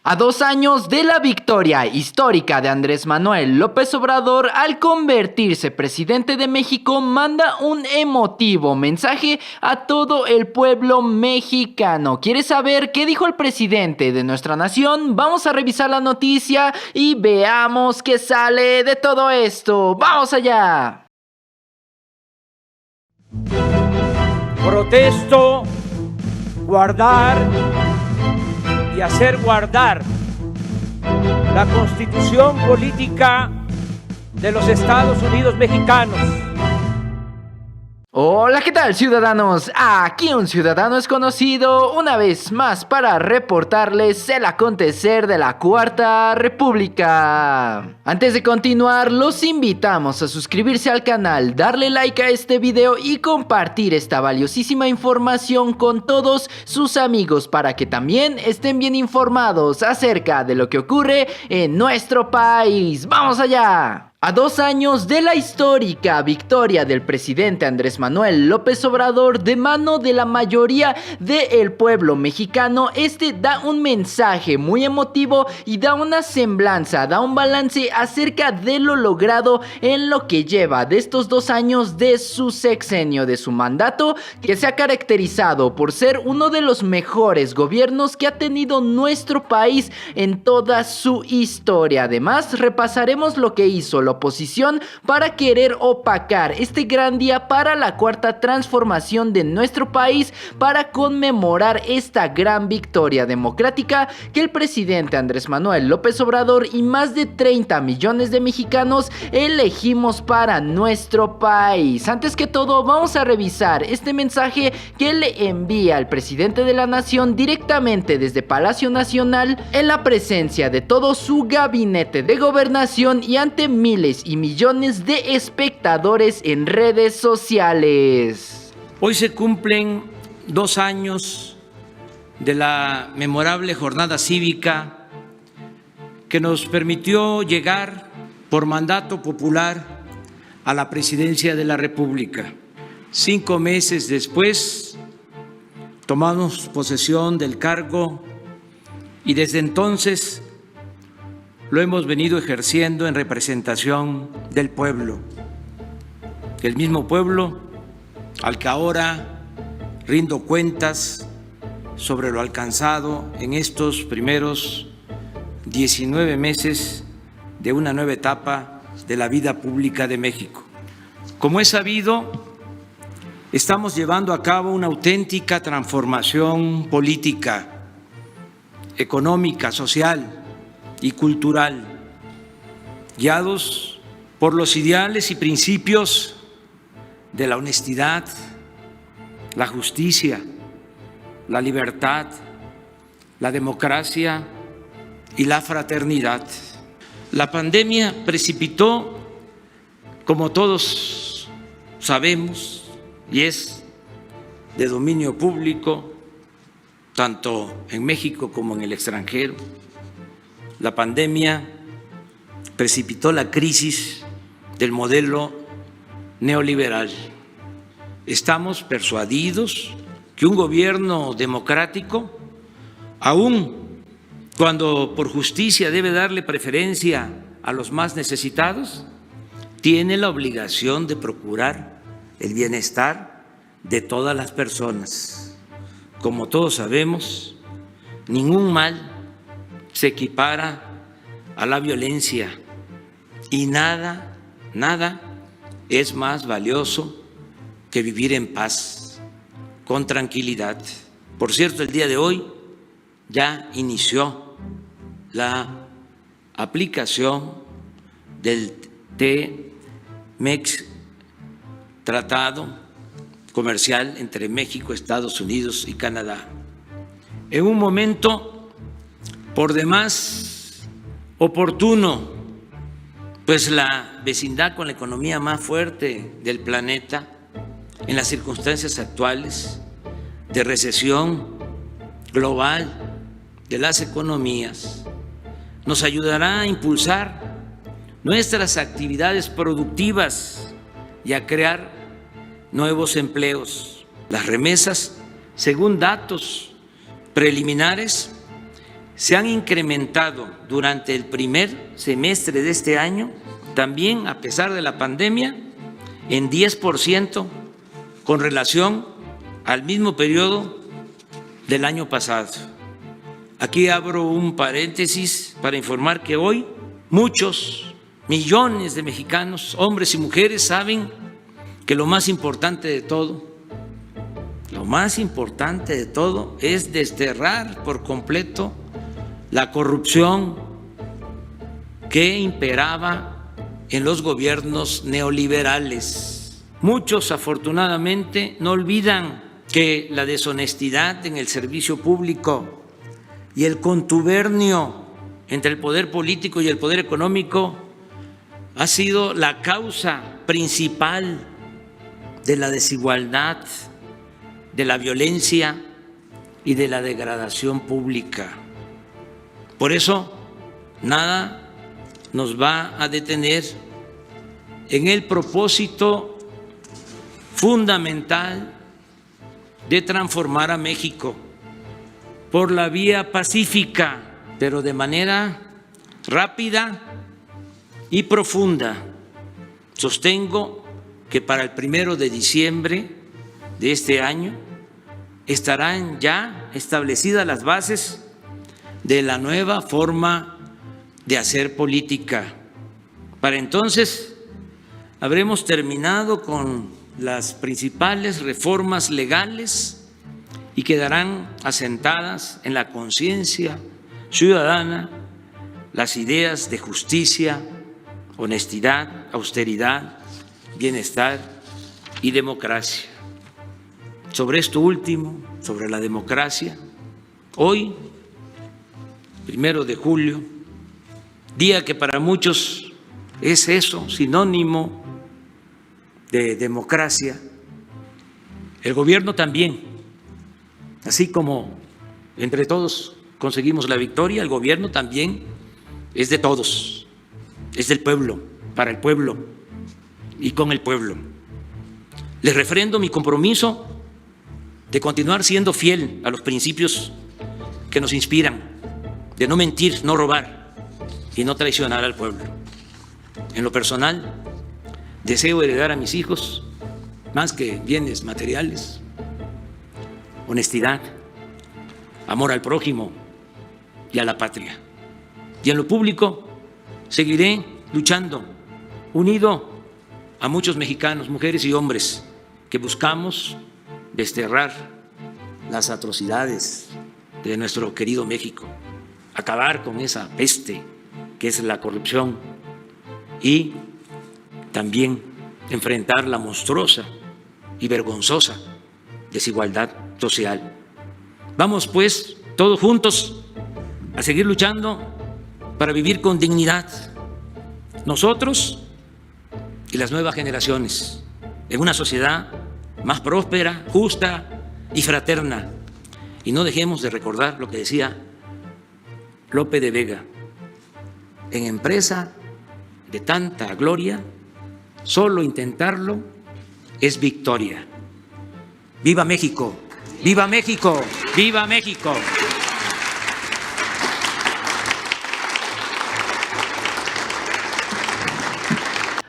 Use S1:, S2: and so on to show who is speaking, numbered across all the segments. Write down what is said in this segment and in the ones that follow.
S1: A 2 años de la victoria histórica de Andrés Manuel López Obrador al convertirse presidente de México, manda un emotivo mensaje a todo el pueblo mexicano. ¿Quieres saber qué dijo el presidente de nuestra nación? Vamos a revisar la noticia y veamos qué sale de todo esto. ¡Vamos allá!
S2: Protesto guardar y hacer guardar la Constitución política de los Estados Unidos mexicanos.
S1: Hola, ¿qué tal, ciudadanos? Aquí un ciudadano es conocido una vez más para reportarles el acontecer de la Cuarta República. Antes de continuar, los invitamos a suscribirse al canal, darle like a este video y compartir esta valiosísima información con todos sus amigos para que también estén bien informados acerca de lo que ocurre en nuestro país. ¡Vamos allá! A 2 años de la histórica victoria del presidente Andrés Manuel López Obrador de mano de la mayoría del pueblo mexicano, da un mensaje muy emotivo y da una semblanza, da un balance acerca de lo logrado en lo que lleva de estos 2 años de su sexenio, de su mandato, que se ha caracterizado por ser uno de los mejores gobiernos que ha tenido nuestro país en toda su historia. Además, repasaremos lo que hizo la oposición para querer opacar este gran día para la cuarta transformación de nuestro país, para conmemorar esta gran victoria democrática que el presidente Andrés Manuel López Obrador y más de 30 millones de mexicanos elegimos para nuestro país. Antes que todo, vamos a revisar este mensaje que le envía el presidente de la nación directamente desde Palacio Nacional, en la presencia de todo su gabinete de gobernación y ante miles y millones de espectadores en redes sociales.
S2: Hoy se cumplen 2 años de la memorable jornada cívica que nos permitió llegar por mandato popular a la presidencia de la República. 5 meses después tomamos posesión del cargo y desde entonces lo hemos venido ejerciendo en representación del pueblo, el mismo pueblo al que ahora rindo cuentas sobre lo alcanzado en estos primeros 19 meses de una nueva etapa de la vida pública de México. Como es sabido, estamos llevando a cabo una auténtica transformación política, económica, social y cultural, guiados por los ideales y principios de la honestidad, la justicia, la libertad, la democracia y la fraternidad. La pandemia precipitó, como todos sabemos, y es de dominio público, tanto en México como en el extranjero, la pandemia precipitó la crisis del modelo neoliberal. Estamos persuadidos que un gobierno democrático, aun cuando por justicia debe darle preferencia a los más necesitados, tiene la obligación de procurar el bienestar de todas las personas. Como todos sabemos, ningún mal se equipara a la violencia y nada es más valioso que vivir en paz, con tranquilidad. Por cierto, el día de hoy ya inició la aplicación del TMEC, Tratado Comercial entre México, Estados Unidos y Canadá. En un momento por demás oportuno, pues la vecindad con la economía más fuerte del planeta, en las circunstancias actuales de recesión global de las economías, nos ayudará a impulsar nuestras actividades productivas y a crear nuevos empleos. Las remesas, según datos preliminares, se han incrementado durante el primer semestre de este año, también a pesar de la pandemia, en 10% con relación al mismo periodo del año pasado. Aquí abro un paréntesis para informar que hoy muchos millones de mexicanos, hombres y mujeres, saben que lo más importante de todo es desterrar por completo la corrupción que imperaba en los gobiernos neoliberales. Muchos, afortunadamente, no olvidan que la deshonestidad en el servicio público y el contubernio entre el poder político y el poder económico ha sido la causa principal de la desigualdad, de la violencia y de la degradación pública. Por eso, nada nos va a detener en el propósito fundamental de transformar a México por la vía pacífica, pero de manera rápida y profunda. Sostengo que para el 1 de diciembre de este año estarán ya establecidas las bases de la nueva forma de hacer política. Para entonces habremos terminado con las principales reformas legales y quedarán asentadas en la conciencia ciudadana las ideas de justicia, honestidad, austeridad, bienestar y democracia. Sobre esto último, sobre la democracia, hoy, 1 de julio, día que para muchos es eso, sinónimo de democracia, el gobierno también, así como entre todos conseguimos la victoria, el gobierno también es de todos, es del pueblo, para el pueblo y con el pueblo. Les refrendo mi compromiso de continuar siendo fiel a los principios que nos inspiran, de no mentir, no robar y no traicionar al pueblo. En lo personal, deseo heredar a mis hijos, más que bienes materiales, honestidad, amor al prójimo y a la patria. Y en lo público seguiré luchando, unido a muchos mexicanos, mujeres y hombres, que buscamos desterrar las atrocidades de nuestro querido México, acabar con esa peste que es la corrupción y también enfrentar la monstruosa y vergonzosa desigualdad social. Vamos pues todos juntos a seguir luchando para vivir con dignidad, nosotros y las nuevas generaciones, en una sociedad más próspera, justa y fraterna. Y no dejemos de recordar lo que decía Lope de Vega: en empresa de tanta gloria, solo intentarlo es victoria. ¡Viva México! ¡Viva México! ¡Viva México!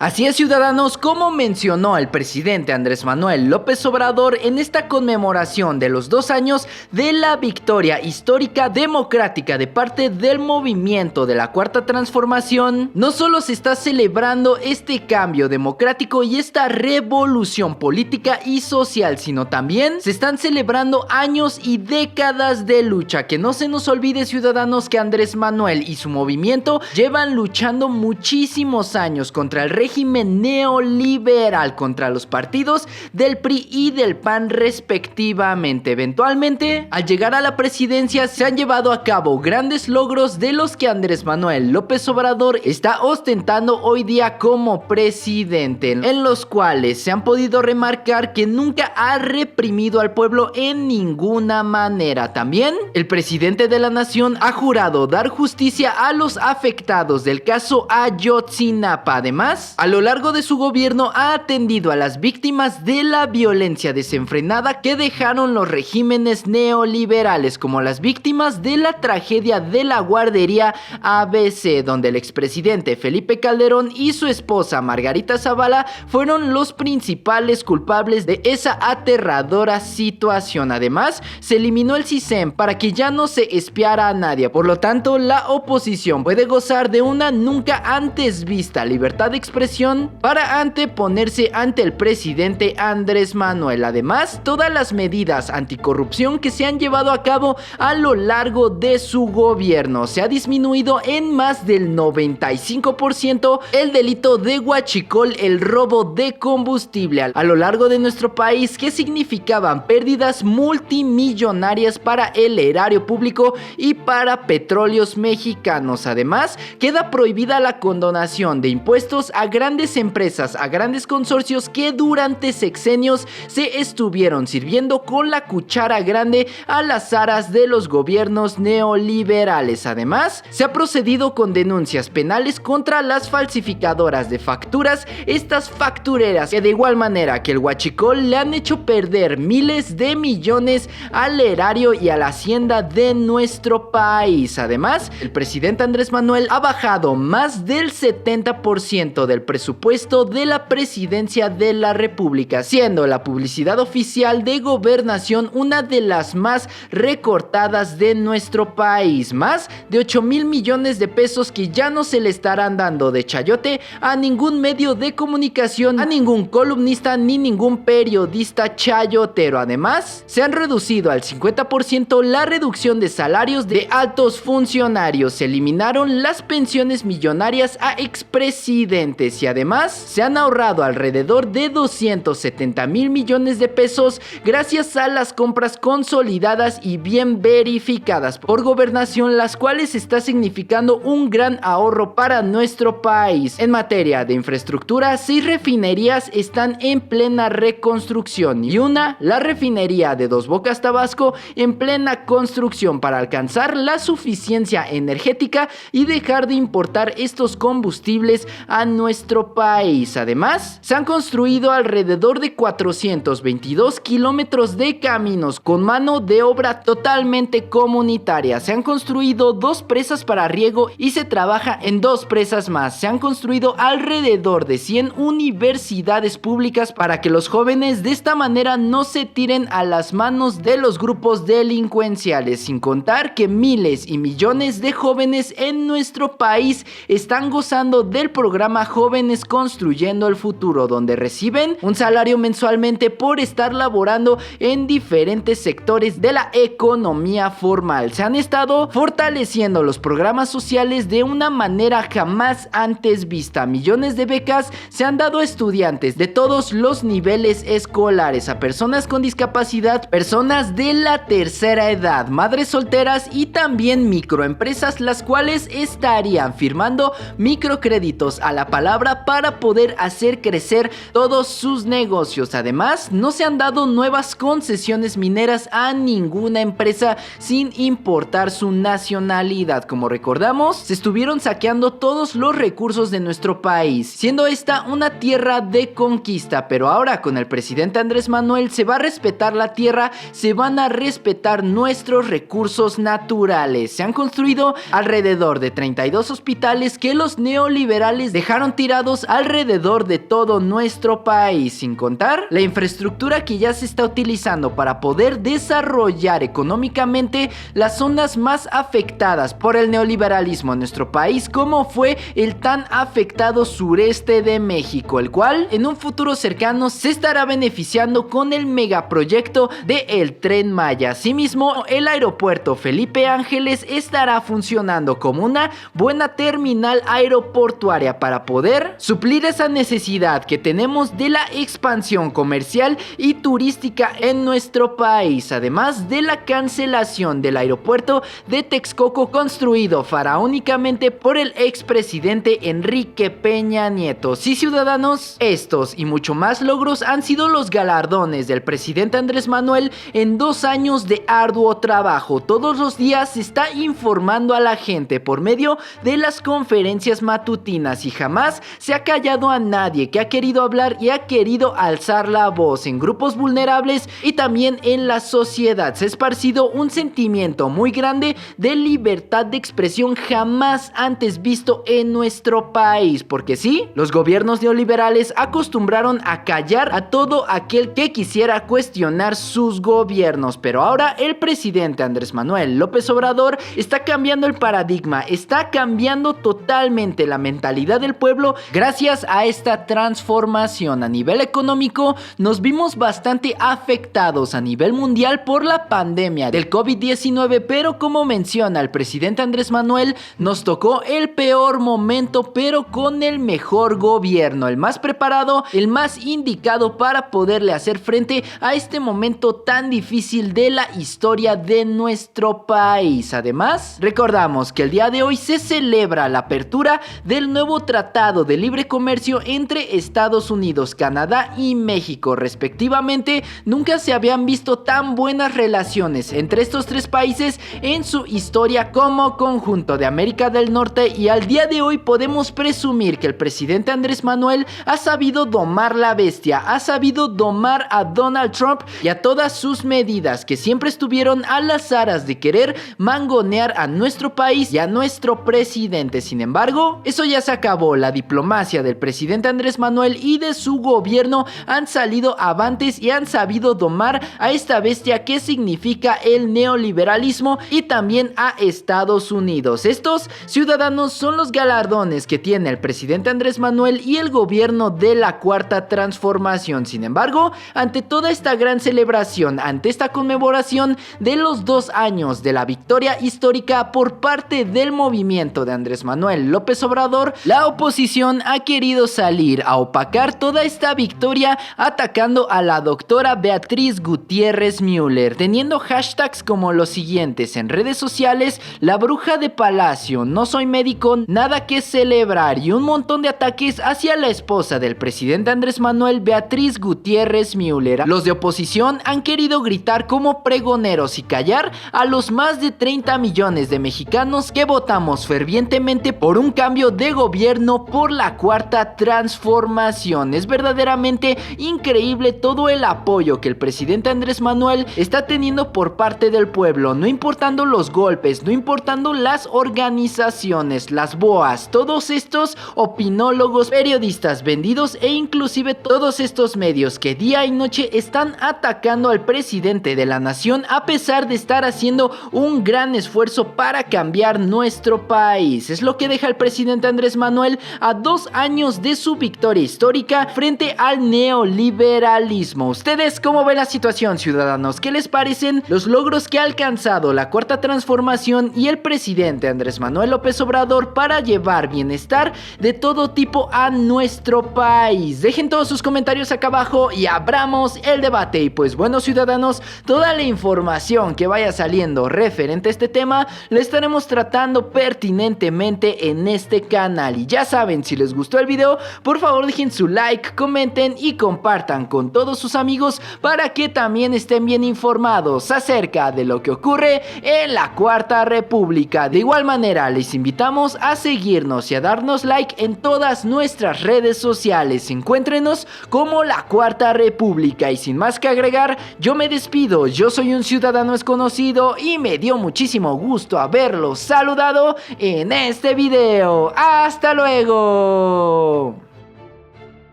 S1: Así es, ciudadanos, como mencionó el presidente Andrés Manuel López Obrador en esta conmemoración de los 2 años de la victoria histórica democrática de parte del movimiento de la Cuarta Transformación, no solo se está celebrando este cambio democrático y esta revolución política y social, sino también se están celebrando años y décadas de lucha. Que no se nos olvide, ciudadanos, que Andrés Manuel y su movimiento llevan luchando muchísimos años contra el régimen neoliberal, contra los partidos del PRI y del PAN respectivamente. Eventualmente, al llegar a la presidencia, se han llevado a cabo grandes logros de los que Andrés Manuel López Obrador está ostentando hoy día como presidente, en los cuales se han podido remarcar que nunca ha reprimido al pueblo en ninguna manera. También, el presidente de la nación ha jurado dar justicia a los afectados del caso Ayotzinapa. Además, a lo largo de su gobierno ha atendido a las víctimas de la violencia desenfrenada que dejaron los regímenes neoliberales, como las víctimas de la tragedia de la guardería ABC, donde el expresidente Felipe Calderón y su esposa Margarita Zavala fueron los principales culpables de esa aterradora situación. Además, se eliminó el CISEN para que ya no se espiara a nadie. Por lo tanto, la oposición puede gozar de una nunca antes vista libertad de expresión para anteponerse ante el presidente Andrés Manuel. Además, todas las medidas anticorrupción que se han llevado a cabo a lo largo de su gobierno, se ha disminuido en más del 95% el delito de huachicol, el robo de combustible a lo largo de nuestro país, que significaban pérdidas multimillonarias para el erario público y para Petróleos Mexicanos. Además, queda prohibida la condonación de impuestos a grandes empresas, a grandes consorcios que durante sexenios se estuvieron sirviendo con la cuchara grande a las aras de los gobiernos neoliberales. Además, se ha procedido con denuncias penales contra las falsificadoras de facturas, estas factureras que de igual manera que el huachicol le han hecho perder miles de millones al erario y a la hacienda de nuestro país. Además, el presidente Andrés Manuel ha bajado más del 70% del presupuesto de la presidencia de la República, siendo la publicidad oficial de gobernación una de las más recortadas de nuestro país. Más de 8,000 millones de pesos que ya no se le estarán dando de chayote a ningún medio de comunicación, a ningún columnista ni ningún periodista chayotero. Además, se han reducido al 50% la reducción de salarios de altos funcionarios, se eliminaron las pensiones millonarias a expresidentes y además se han ahorrado alrededor de 270,000 millones de pesos gracias a las compras consolidadas y bien verificadas por gobernación, las cuales está significando un gran ahorro para nuestro país. En materia de infraestructura, 6 refinerías están en plena reconstrucción y una, la refinería de Dos Bocas, Tabasco, en plena construcción para alcanzar la suficiencia energética y dejar de importar estos combustibles a nuestro país. Además, se han construido alrededor de 422 kilómetros de caminos con mano de obra totalmente comunitaria. Se han construido 2 presas para riego y se trabaja en 2 presas más. Se han construido alrededor de 100 universidades públicas para que los jóvenes de esta manera no se tiren a las manos de los grupos delincuenciales, sin contar que miles y millones de jóvenes en nuestro país están gozando del programa Jóvenes Construyendo el Futuro, donde reciben un salario mensualmente por estar laborando en diferentes sectores de la economía formal. Se han estado fortaleciendo los programas sociales de una manera jamás antes vista. Millones de becas se han dado a estudiantes de todos los niveles escolares, a personas con discapacidad, personas de la tercera edad, madres solteras y también microempresas, las cuales estarían firmando microcréditos a la palabra para poder hacer crecer todos sus negocios. Además, no se han dado nuevas concesiones mineras a ninguna empresa sin importar su nacionalidad. Como recordamos, se estuvieron saqueando todos los recursos de nuestro país, siendo esta una tierra de conquista, pero ahora con el presidente Andrés Manuel se va a respetar la tierra, se van a respetar nuestros recursos naturales. Se han construido alrededor de 32 hospitales que los neoliberales dejaron tirados alrededor de todo nuestro país, sin contar la infraestructura que ya se está utilizando para poder desarrollar económicamente las zonas más afectadas por el neoliberalismo en nuestro país, como fue el tan afectado sureste de México, el cual en un futuro cercano se estará beneficiando con el megaproyecto de el Tren Maya. Asimismo, el aeropuerto Felipe Ángeles estará funcionando como una buena terminal aeroportuaria para poder suplir esa necesidad que tenemos de la expansión comercial y turística en nuestro país, además de la cancelación del aeropuerto de Texcoco, construido faraónicamente por el expresidente Enrique Peña Nieto. Sí, ciudadanos, estos y mucho más logros han sido los galardones del presidente Andrés Manuel en 2 años de arduo trabajo. Todos los días se está informando a la gente por medio de las conferencias matutinas y jamás se ha callado a nadie que ha querido hablar y ha querido alzar la voz en grupos vulnerables y también en la sociedad. Se ha esparcido un sentimiento muy grande de libertad de expresión jamás antes visto en nuestro país, porque sí, los gobiernos neoliberales acostumbraron a callar a todo aquel que quisiera cuestionar sus gobiernos, pero ahora el presidente Andrés Manuel López Obrador está cambiando el paradigma, está cambiando totalmente la mentalidad del pueblo gracias a esta transformación. A nivel económico nos vimos bastante afectados a nivel mundial por la pandemia del COVID-19, pero como menciona el presidente Andrés Manuel, nos tocó el peor momento pero con el mejor gobierno, el más preparado, el más indicado para poderle hacer frente a este momento tan difícil de la historia de nuestro país. Además, recordamos que el día de hoy se celebra la apertura del nuevo Tratado de Libre Comercio entre Estados Unidos, Canadá y México, respectivamente. Nunca se habían visto tan buenas relaciones entre estos tres países en su historia como conjunto de América del Norte, y al día de hoy podemos presumir que el presidente Andrés Manuel ha sabido domar la bestia, ha sabido domar a Donald Trump y a todas sus medidas que siempre estuvieron a las aras de querer mangonear a nuestro país y a nuestro presidente. Sin embargo, eso ya se acabó. La diplomacia del presidente Andrés Manuel y de su gobierno han salido avantes y han sabido domar a esta bestia que significa el neoliberalismo y también a Estados Unidos. Estos ciudadanos son los galardones que tiene el presidente Andrés Manuel y el gobierno de la Cuarta Transformación. Sin embargo, ante toda esta gran celebración, ante esta conmemoración de los 2 años de la victoria histórica por parte del movimiento de Andrés Manuel López Obrador, la oposición ha querido salir a opacar toda esta victoria atacando a la doctora Beatriz Gutiérrez Müller, teniendo hashtags como los siguientes en redes sociales: la bruja de Palacio, no soy médico, nada que celebrar, y un montón de ataques hacia la esposa del presidente Andrés Manuel, Beatriz Gutiérrez Müller. Los de oposición han querido gritar como pregoneros y callar a los más de 30 millones de mexicanos que votamos fervientemente por un cambio de gobierno, por la Cuarta Transformación. Es verdaderamente increíble todo el apoyo que el presidente Andrés Manuel está teniendo por parte del pueblo, no importando los golpes, no importando las organizaciones, las BOAs, todos estos opinólogos, periodistas vendidos e inclusive todos estos medios que día y noche están atacando al presidente de la nación a pesar de estar haciendo un gran esfuerzo para cambiar nuestro país. Es lo que deja el presidente Andrés Manuel a 2 años de su victoria histórica frente al neoliberalismo. ¿Ustedes cómo ven la situación, ciudadanos? ¿Qué les parecen los logros que ha alcanzado la Cuarta Transformación y el presidente Andrés Manuel López Obrador para llevar bienestar de todo tipo a nuestro país? Dejen todos sus comentarios acá abajo y abramos el debate. Y pues bueno, ciudadanos, toda la información que vaya saliendo referente a este tema la estaremos tratando pertinentemente en este canal. Y ya saben, si les gustó el video, por favor dejen su like, comenten y compartan con todos sus amigos para que también estén bien informados acerca de lo que ocurre en la Cuarta República. De igual manera, les invitamos a seguirnos y a darnos like en todas nuestras redes sociales. Encuéntrenos como la Cuarta República. Y sin más que agregar, yo me despido. Yo soy un ciudadano desconocido y me dio muchísimo gusto haberlos saludado en este video. ¡Hasta luego!